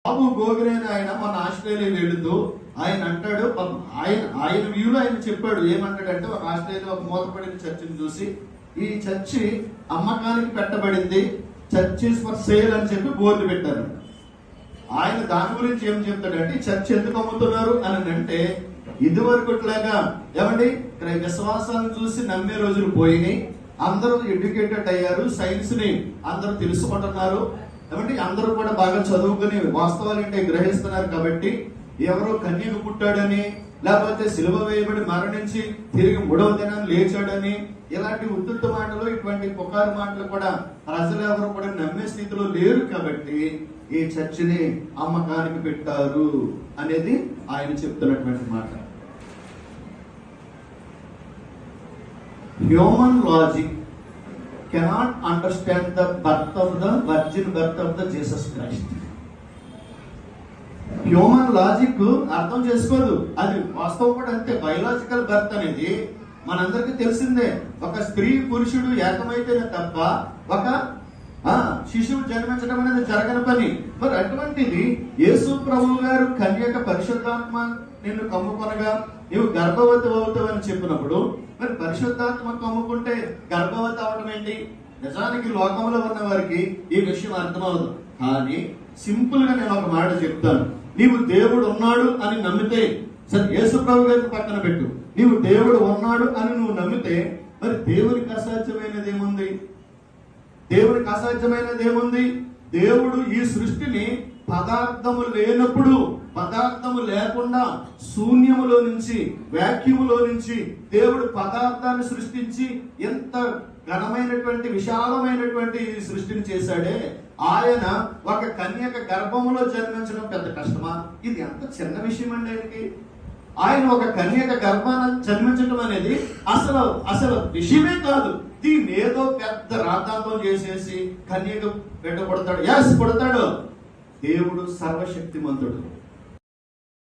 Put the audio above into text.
బాబు గోగిరే ఆయన మన ఆస్ట్రేలియా వెళుతూ ఆయన అంటాడు, ఆయన వ్యూలో ఆయన చెప్పాడు. ఏమంటాడంటే, ఒక ఆస్ట్రేలియా ఒక మూతపడిన చర్చిని చూసి, ఈ చర్చి అమ్మకానికి పెట్టబడింది, చర్చిస్ ఫర్ సేల్ అని చెప్పి బోర్డు పెట్టారు. ఆయన దాని గురించి ఏం చెప్తాడంటే, చర్చ్ ఎందుకు అమ్ముతున్నారు అని అంటే, ఇదివరకుట్లాగా ఏమండి విశ్వాసాన్ని చూసి నమ్మే రోజులు పోయినాయి. అందరూ ఎడ్యుకేటెడ్ అయ్యారు, సైన్స్ ని అందరూ తెలుసుకుంటున్నారు. ఏమంటే అందరూ కూడా బాగా చదువుకుని వాస్తవాలు ఏంటో గ్రహిస్తున్నారు. కాబట్టి ఎవరో కన్యకు పుట్టాడని, లేకపోతే సిలువ వేయబడి మరణించి తిరిగి 3వ దినాన్ని లేచాడని, ఇలాంటి ఉద్ధృత మాటలు, ఇటువంటి పుకారు మాటలు కూడా ప్రజలు ఎవరు కూడా నమ్మే స్థితిలో లేరు. కాబట్టి ఈ చర్చిని అమ్మకానికి పెట్టారు అనేది ఆయన చెప్తున్నటువంటి మాట. Human logic cannot understand the birth of the virgin birth of the Jesus Christ. Human logic అర్థం చేసుకోదు. అది వాస్తవం కూడా అంతే. బయలాజికల్ బర్త్ అనేది మనందరికీ తెలిసిందే. ఒక స్త్రీ పురుషుడు ఏకమైతేనే తప్ప ఒక శిశువు జన్మించడం అనేది జరగని పని. మరి అటువంటిది యేసు ప్రభువు గారు కన్యక పరిశుద్ధాత్మ నిన్ను కమ్ముకొనగా నీవు గర్భవతి అవుతావు అని చెప్పినప్పుడు, మరి పరిశుద్ధాత్మ కమ్ముకుంటే గర్భవతి అవడం ఏంటి? నిజానికి లోకంలో ఉన్న వారికి ఈ విషయం అర్థమవుతుంది. కానీ సింపుల్ గా నేను ఒక మాట చెప్తాను. నీవు దేవుడు ఉన్నాడు అని నమ్మితే, సరే యేసు ప్రభు గారిని పక్కన పెట్టు, నీవు దేవుడు ఉన్నాడు అని నువ్వు నమ్మితే, మరి దేవునికి అసాధ్యమైనది ఏముంది? దేవునికి అసాధ్యమైనది ఏముంది? దేవుడు ఈ సృష్టిని పదార్థము లేనప్పుడు, పదార్థము లేకుండా శూన్యములో నుంచి, వాక్యూములో నుంచి దేవుడు పదార్థాన్ని సృష్టించి ఎంత ఘనమైనటువంటి విశాలమైనటువంటి సృష్టిని చేశాడే. ఆయన ఒక కన్యక గర్భములో జన్మించడం పెద్ద కష్టమా? ఇది ఎంత చిన్న విషయం అండి ఆయనకి. ఆయన ఒక కన్యక గర్భాన జన్మించడం అనేది అసలు విషయమే కాదు. దీన్ని ఏదో పెద్ద రాద్ధాంతం చేసేసి కన్యక బిడ్డ పుడతాడు. ఎస్ పుడతాడు. దేవుడు సర్వశక్తిమంతుడు.